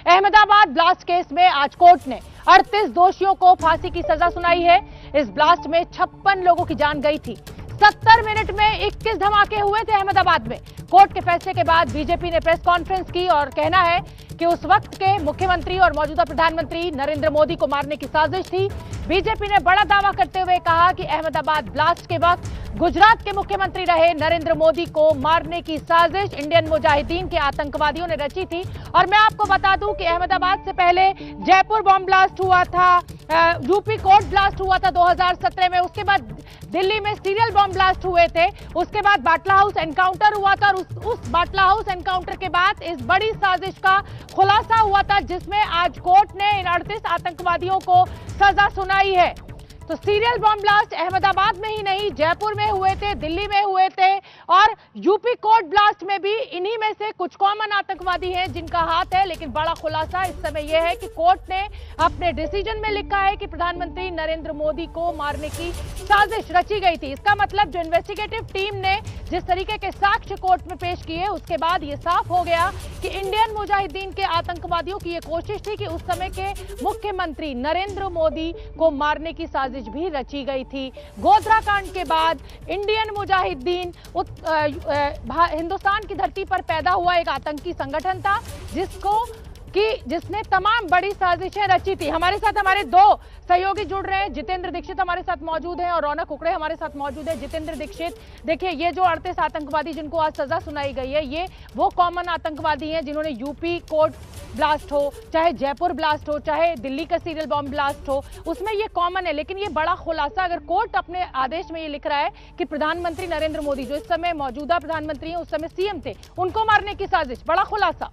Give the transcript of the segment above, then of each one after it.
Ahmedabad blast case में आज court ने 38 दोषियों को फांसी की सजा सुनाई है। इस ब्लास्ट में 56 लोगों की जान गई थी। 70 मिनट में 21 धमाके हुए थे अहमदाबाद में। कोर्ट के फैसले के बाद बीजेपी ने प्रेस कॉन्फ्रेंस की और कहना है कि उस वक्त के मुख्यमंत्री और मौजूदा प्रधानमंत्री नरेंद्र मोदी को मारने की साजिश थी। बीजेपी ने बड़ा दावा करते हुए कहा कि अहमदाबाद ब्लास्ट के वक्त गुजरात के मुख्यमंत्री रहे नरेंद्र मोदी को मारने की साजिश इंडियन मुजाहिदीन के आतंकवादियों ने रची थी। और मैं आपको बता दूं कि अहमदाबाद से पहले जयपुर बॉम्ब ब्लास्ट हुआ था, यूपी कोर्ट ब्लास्ट हुआ था 2017 में, उसके बाद दिल्ली में सीरियल बॉम्ब ब्लास्ट हुए थे, उसके बाद बाटला हाउस एनकाउंटर हुआ था और उस बाटला हाउस एनकाउंटर के बाद इस बड़ी साजिश का खुलासा हुआ था, जिसमें आज कोर्ट ने इन 38 आतंकवादियों को सजा सुनाई है। तो सीरियल बॉम्ब ब्लास्ट अहमदाबाद में ही नहीं, जयपुर में हुए थे, दिल्ली में हुए थे और यूपी कोर्ट ब्लास्ट में भी इन्हीं में से कुछ कॉमन आतंकवादी हैं जिनका हाथ है। लेकिन बड़ा खुलासा इस समय यह है कि कोर्ट ने अपने डिसीजन में लिखा है कि प्रधानमंत्री नरेंद्र मोदी को मारने की साजिश रची गई थी। इसका मतलब जो इन्वेस्टिगेटिव टीम ने जिस तरीके के साक्ष्य कोर्ट में पेश किए, उसके बाद यह साफ हो गया कि इंडियन मुजाहिदीन के आतंकवादियों की यह कोशिश थी कि उस समय के मुख्यमंत्री नरेंद्र मोदी को मारने की साजिश भी रची गई थी। गोधरा कांड के बाद इंडियन मुजाहिदीन हिंदुस्तान की धरती पर पैदा हुआ एक आतंकी संगठन था जिसने तमाम बड़ी साजिशें रची थी। हमारे साथ हमारे दो सहयोगी जुड़ रहे हैं। जितेंद्र दीक्षित हमारे साथ मौजूद हैं और रौनक कुकड़े हमारे साथ मौजूद है। जितेंद्र दीक्षित, देखिए, ये जो 38 आतंकवादी जिनको आज सजा सुनाई गई है, ये वो कॉमन आतंकवादी हैं जिन्होंने यूपी कोर्ट ब्लास्ट हो, चाहे जयपुर ब्लास्ट हो, चाहे दिल्ली का सीरियल बॉम्ब ब्लास्ट हो, उसमें ये कॉमन है। लेकिन ये बड़ा खुलासा, अगर कोर्ट अपने आदेश में ये लिख रहा है कि प्रधानमंत्री नरेंद्र मोदी, जो इस समय मौजूदा प्रधानमंत्री हैं, उस समय सीएम थे, उनको मारने की साजिश, बड़ा खुलासा।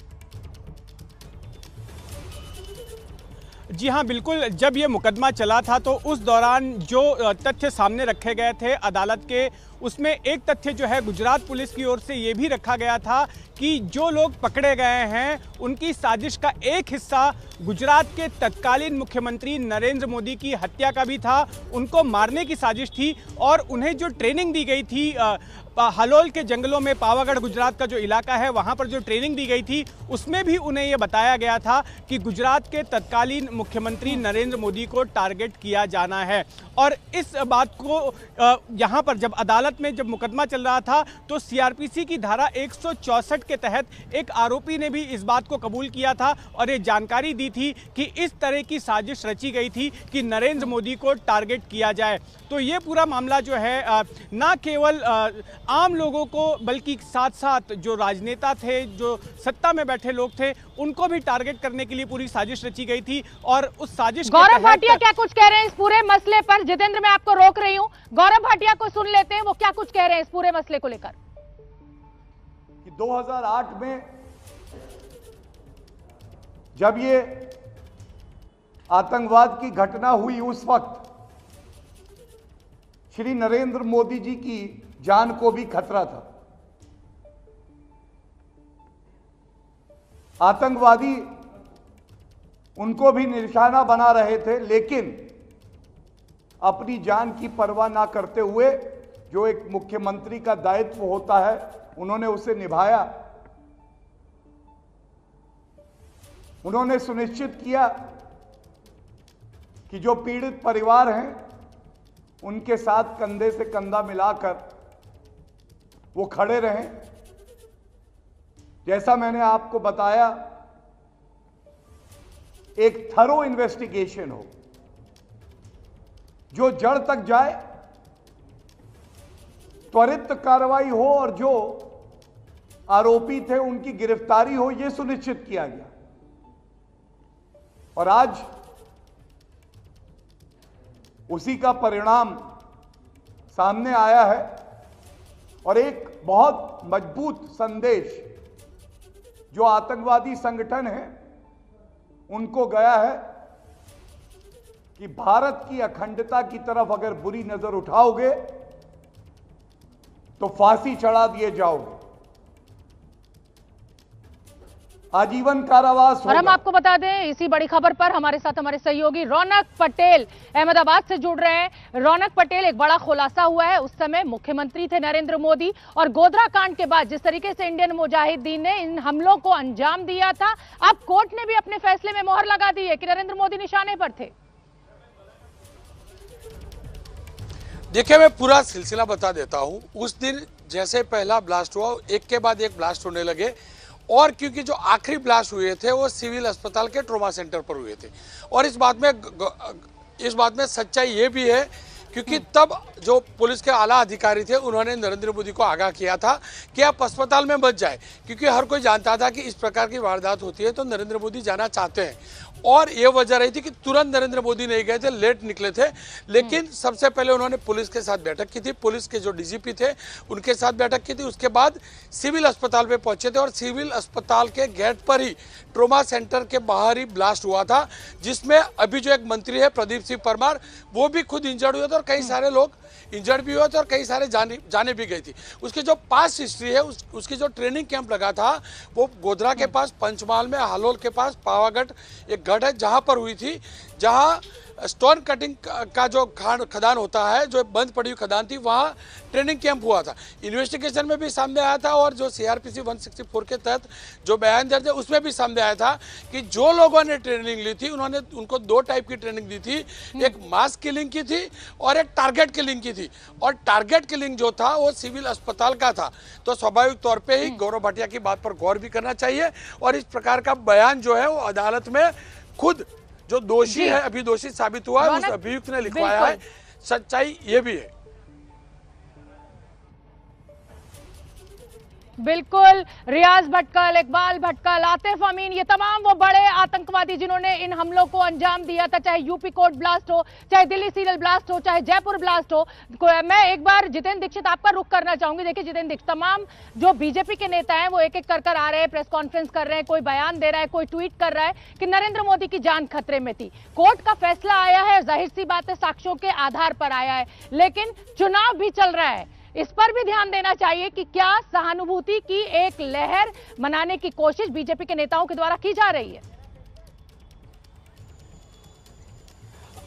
जी हाँ, बिल्कुल। जब ये मुकदमा चला था तो उस दौरान जो तथ्य सामने रखे गए थे अदालत के, उसमें एक तथ्य जो है गुजरात पुलिस की ओर से ये भी रखा गया था कि जो लोग पकड़े गए हैं उनकी साजिश का एक हिस्सा गुजरात के तत्कालीन मुख्यमंत्री नरेंद्र मोदी की हत्या का भी था। उनको मारने की साजिश थी और उन्हें जो ट्रेनिंग दी गई थी हलोल के जंगलों में, पावागढ़ गुजरात का जो इलाका है, वहां पर जो ट्रेनिंग दी गई थी, उसमें भी उन्हें यह बताया गया था कि गुजरात के तत्कालीन मुख्यमंत्री नरेंद्र मोदी को टारगेट किया जाना है। और इस बात को यहां पर जब अदालत में जब मुकदमा चल रहा था तो सीआरपीसी की धारा 164 के तहत एक आरोपी ने भी इस बात को कबूल किया था और ये जानकारी दी थी कि इस तरह की साजिश रची गई थी कि नरेंद्र मोदी को टारगेट किया जाए। तो ये पूरा मामला जो है ना केवल आम लोगों को बल्कि साथ साथ जो राजनेता थे, जो सत्ता में बैठे लोग थे, उनको भी टारगेट करने के लिए पूरी साजिश रची गई थी। और उस साजिश गौरव भाटिया क्या कुछ कह रहे हैं इस पूरे मसले पर? जितेंद्र, मैं आपको रोक रही हूं, गौरव भाटिया को सुन लेते हैं, वो क्या कुछ कह रहे हैं इस पूरे मसले को लेकर। 2008 में जब ये आतंकवाद की घटना हुई, उस वक्त श्री नरेंद्र मोदी जी की जान को भी खतरा था। आतंकवादी उनको भी निशाना बना रहे थे, लेकिन अपनी जान की परवाह ना करते हुए जो एक मुख्यमंत्री का दायित्व होता है, उन्होंने उसे निभाया। उन्होंने सुनिश्चित किया कि जो पीड़ित परिवार हैं उनके साथ कंधे से कंधा मिलाकर वो खड़े रहें। जैसा मैंने आपको बताया, एक थरो इन्वेस्टिगेशन हो जो जड़ तक जाए, त्वरित कार्रवाई हो और जो आरोपी थे उनकी गिरफ्तारी हो, यह सुनिश्चित किया गया। और आज उसी का परिणाम सामने आया है और एक बहुत मजबूत संदेश जो आतंकवादी संगठन है उनको गया है कि भारत की अखंडता की तरफ अगर बुरी नजर उठाओगे तो फांसी चढ़ा दिए जाओगे। आजीवन कारावास और हम होगा। आपको बता दें, इसी बड़ी खबर पर हमारे साथ हमारे सहयोगी रौनक पटेल अहमदाबाद से जुड़ रहे हैं। रौनक पटेल, एक बड़ा खुलासा हुआ है। उस समय मुख्यमंत्री थे नरेंद्र मोदी और गोधरा कांड के बाद जिस तरीके से इंडियन मुजाहिदीन ने इन हमलों को अंजाम दिया था, अब कोर्ट ने भी अपने फैसले में मोहर लगा दी है कि नरेंद्र मोदी निशाने पर थे। देखिए, मैं पूरा सिलसिला बता देता हूं। उस दिन जैसे पहला ब्लास्ट हुआ, एक के बाद एक ब्लास्ट होने लगे, और क्योंकि जो आखिरी ब्लास्ट हुए थे वो सिविल अस्पताल के ट्रॉमा सेंटर पर हुए थे। और इस बात में सच्चाई ये भी है क्योंकि तब जो पुलिस के आला अधिकारी थे उन्होंने नरेंद्र मोदी को आगाह किया था कि आप अस्पताल में मत जाए, क्योंकि हर कोई जानता था कि इस प्रकार की वारदात होती है तो नरेंद्र मोदी जाना चाहते हैं। और ये वजह रही थी कि तुरंत नरेंद्र मोदी नहीं गए थे, लेट निकले थे। लेकिन सबसे पहले उन्होंने पुलिस के साथ बैठक की थी, पुलिस के जो डीजीपी थे उनके साथ बैठक की थी। उसके बाद सिविल अस्पताल पे पहुंचे थे और सिविल अस्पताल के गेट पर ही ट्रॉमा सेंटर के बाहर ही ब्लास्ट हुआ था, जिसमें अभी जो एक मंत्री है प्रदीप सिंह परमार, वो भी खुद इंजर्ड हुए थे और कई सारे लोग इंजर्ड भी हुए थे और कई सारे जाने भी गई थी। उसकी जो पास्ट हिस्ट्री है, उसकी जो ट्रेनिंग कैंप लगा था वो गोधरा के पास, पंचमहाल में, हालोल के पास पावागढ़ एक गढ़ है जहां पर हुई थी, जहां स्टोन कटिंग का जो खदान होता है, जो बंद पड़ी हुई खदान थी, वहां ट्रेनिंग कैंप हुआ था। इन्वेस्टिगेशन में भी सामने आया था और जो सीआरपीसी 164 के तहत जो बयान दर्ज है उसमें भी सामने आया था कि जो लोगों ने ट्रेनिंग ली थी उन्होंने उनको दो टाइप की ट्रेनिंग दी थी, एक मास किलिंग की थी और एक टारगेट किलिंग की थी। और टारगेट किलिंग जो था वो सिविल अस्पताल का था। तो स्वाभाविक तौर पर ही गौरव भाटिया की बात पर गौर भी करना चाहिए और इस प्रकार का बयान जो है वो अदालत में खुद जो दोषी है, अभी दोषी साबित हुआ है, उस अभियुक्त ने लिखवाया है। सच्चाई ये भी है। बिल्कुल, रियाज भटकल, इकबाल भटकल, आतिफ अमीन, ये तमाम वो बड़े आतंकवादी जिन्होंने इन हमलों को अंजाम दिया था, चाहे यूपी कोर्ट ब्लास्ट हो, चाहे दिल्ली सीरियल ब्लास्ट हो, चाहे जयपुर ब्लास्ट हो। मैं एक बार जितेंद्र दीक्षित आपका रुख करना चाहूंगी। देखिए जितेंद्र दीक्षित, तमाम जो बीजेपी के नेता हैं वो एक एक कर आ रहे हैं, प्रेस कॉन्फ्रेंस कर रहे हैं, कोई बयान दे रहा है, कोई ट्वीट कर रहा है कि नरेंद्र मोदी की जान खतरे में थी। कोर्ट का फैसला आया है, जाहिर सी बात है साक्ष्यों के आधार पर आया है, लेकिन चुनाव भी चल रहा है। इस पर भी ध्यान देना चाहिए कि क्या सहानुभूति की एक लहर मनाने की कोशिश बीजेपी के नेताओं के द्वारा की जा रही है।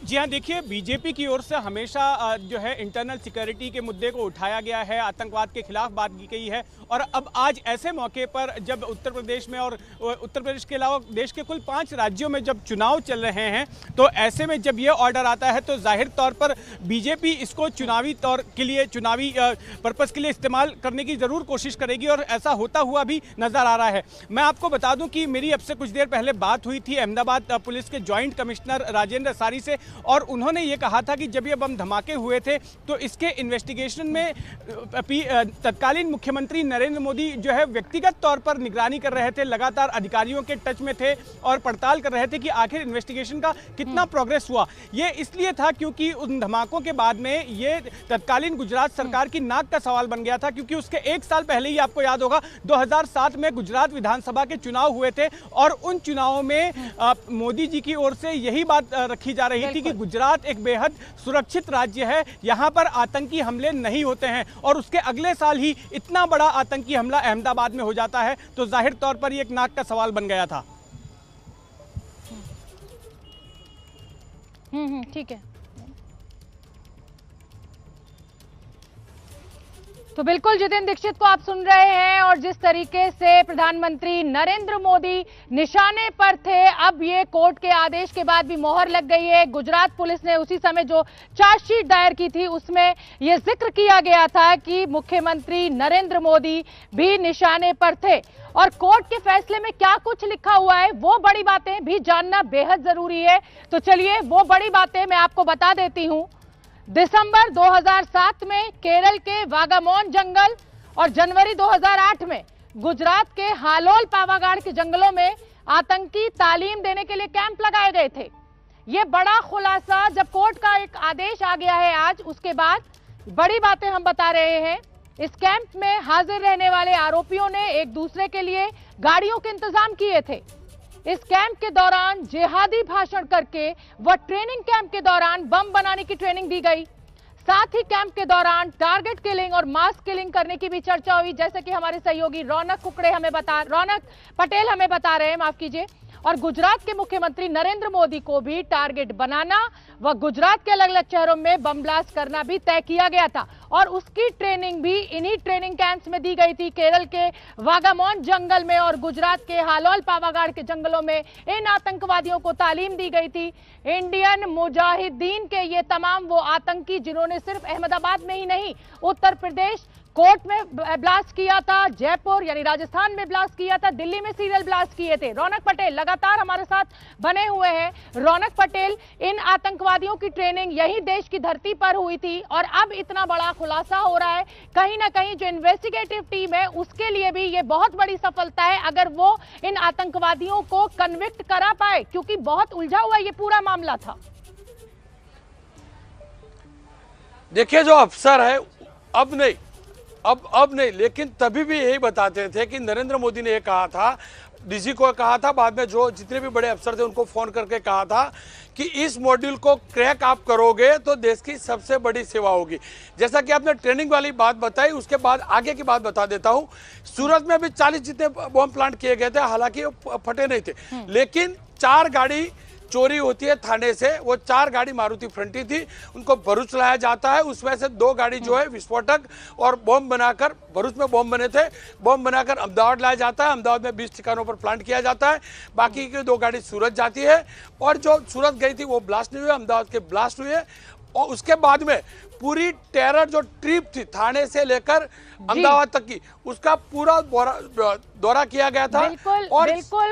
जी हाँ, देखिए, बीजेपी की ओर से हमेशा जो है इंटरनल सिक्योरिटी के मुद्दे को उठाया गया है, आतंकवाद के खिलाफ बात की गई है। और अब आज ऐसे मौके पर जब उत्तर प्रदेश में और उत्तर प्रदेश के अलावा देश के कुल 5 राज्यों में जब चुनाव चल रहे हैं, तो ऐसे में जब ये ऑर्डर आता है तो जाहिर तौर पर बीजेपी इसको चुनावी तौर के लिए, चुनावी पर्पज़ के लिए इस्तेमाल करने की ज़रूर कोशिश करेगी और ऐसा होता हुआ भी नज़र आ रहा है। मैं आपको बता दूं कि मेरी अब से कुछ देर पहले बात हुई थी अहमदाबाद पुलिस के जॉइंट कमिश्नर राजेंद्र सारी से, और उन्होंने ये कहा था कि जब ये बम धमाके हुए थे तो इसके इन्वेस्टिगेशन में तत्कालीन मुख्यमंत्री नरेंद्र मोदी जो है व्यक्तिगत तौर पर निगरानी कर रहे थे, लगातार अधिकारियों के टच में थे और पड़ताल कर रहे थे कि आखिर इन्वेस्टिगेशन का कितना प्रोग्रेस हुआ। ये इसलिए था क्योंकि उन धमाकों के बाद में ये तत्कालीन गुजरात सरकार की नाक का सवाल बन गया था, क्योंकि उसके 1 साल पहले ही आपको याद होगा 2007 में गुजरात विधानसभा के चुनाव हुए थे और उन चुनावों में मोदी जी की ओर से यही बात रखी जा रही थी कि गुजरात एक बेहद सुरक्षित राज्य है, यहां पर आतंकी हमले नहीं होते हैं। और उसके अगले साल ही इतना बड़ा आतंकी हमला अहमदाबाद में हो जाता है, तो जाहिर तौर पर ये एक नाक का सवाल बन गया था। ठीक है। तो बिल्कुल जितेंद्र दीक्षित को आप सुन रहे हैं, और जिस तरीके से प्रधानमंत्री नरेंद्र मोदी निशाने पर थे, अब ये कोर्ट के आदेश के बाद भी मोहर लग गई है। गुजरात पुलिस ने उसी समय जो चार्जशीट दायर की थी उसमें यह जिक्र किया गया था कि मुख्यमंत्री नरेंद्र मोदी भी निशाने पर थे। और कोर्ट के फैसले में क्या कुछ लिखा हुआ है, वो बड़ी बातें भी जानना बेहद जरूरी है। तो चलिए वो बड़ी बातें मैं आपको बता देती हूं। दिसंबर 2007 में केरल के वागामोन जंगल और जनवरी 2008 में गुजरात के हालोल पावागढ़ के जंगलों में आतंकी तालीम देने के लिए कैंप लगाए गए थे। ये बड़ा खुलासा जब कोर्ट का एक आदेश आ गया है आज, उसके बाद बड़ी बातें हम बता रहे हैं। इस कैंप में हाजिर रहने वाले आरोपियों ने एक दूसरे के लिए गाड़ियों के इंतजाम किए थे। इस कैंप के दौरान जिहादी भाषण करके व ट्रेनिंग कैंप के दौरान बम बनाने की ट्रेनिंग दी गई। साथ ही कैंप के दौरान टारगेट किलिंग और मास किलिंग करने की भी चर्चा हुई, जैसे कि हमारे सहयोगी रौनक पटेल हमें बता रहे हैं, माफ कीजिए। और गुजरात के मुख्यमंत्री नरेंद्र मोदी को भी टारगेट बनाना व गुजरात के अलग अलग शहरों में बम ब्लास्ट करना भी तय किया गया था और उसकी ट्रेनिंग भी इन्हीं ट्रेनिंग कैंप्स में दी गई थी। केरल के वागामोन जंगल में और गुजरात के हालोल पावागढ़ के जंगलों में इन आतंकवादियों को तालीम दी गई थी। इंडियन मुजाहिदीन के ये तमाम वो आतंकी जिन्होंने सिर्फ अहमदाबाद में ही नहीं, उत्तर प्रदेश कोर्ट में ब्लास्ट किया था, जयपुर यानी राजस्थान में ब्लास्ट किया था, दिल्ली में सीरियल ब्लास्ट किए थे। रौनक पटेल लगातार हमारे साथ बने हुए हैं। रौनक पटेल, इन आतंकवादियों की ट्रेनिंग यही देश की धरती पर हुई थी और अब इतना बड़ा खुलासा हो रहा है। कहीं ना कहीं जो इन्वेस्टिगेटिव टीम है उसके लिए भी ये बहुत बड़ी सफलता है अगर वो इन आतंकवादियों को कन्विक्ट करा पाए, क्योंकि बहुत उलझा हुआ ये पूरा मामला था। देखिए, जो अफसर है अब नहीं, लेकिन तभी भी यही बताते थे कि नरेंद्र मोदी ने ये कहा था, डीजी को कहा था, बाद में जो जितने भी बड़े अफसर थे उनको फोन करके कहा था कि इस मॉड्यूल को क्रैक आप करोगे तो देश की सबसे बड़ी सेवा होगी। जैसा कि आपने ट्रेनिंग वाली बात बताई, उसके बाद आगे की बात बता देता हूं। सूरत में भी 40 जितने बम प्लांट किए गए थे, हालांकि वो फटे नहीं थे, लेकिन 4 गाड़ी चोरी होती है थाने से। वो 4 गाड़ी मारुति फ्रंटी थी, उनको भरूच लाया जाता है। उसमें से 2 गाड़ी जो है विस्फोटक और बम बनाकर, भरूच में बम बने थे, बम बनाकर अहमदाबाद लाया जाता है। अहमदाबाद में 20 ठिकानों पर प्लांट किया जाता है। बाकी की 2 गाड़ी सूरत जाती है और जो सूरत गई थी वो ब्लास्ट नहीं हुई, अहमदाबाद के ब्लास्ट हुए। और उसके बाद में पूरी टेरर जो ट्रिप थी थाने से लेकर अहमदाबाद तक की, उसका पूरा दौरा किया गया था। बिल्कुल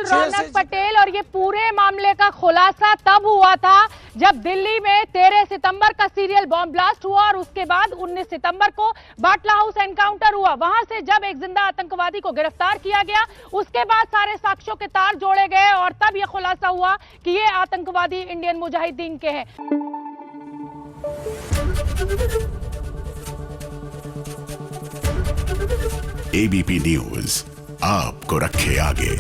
रौनक पटेल, और ये पूरे मामले का खुलासा तब हुआ था जब दिल्ली में 13 सितंबर का सीरियल बॉम्ब ब्लास्ट हुआ और उसके बाद 19 सितंबर को बाटला हाउस एनकाउंटर हुआ। वहां से जब एक जिंदा आतंकवादी को गिरफ्तार किया गया, उसके बाद सारे साक्ष्यों के तार जोड़े गए और तब यह खुलासा हुआ कि ये आतंकवादी इंडियन मुजाहिदीन के हैं। एबीपी न्यूज आपको रखे आगे।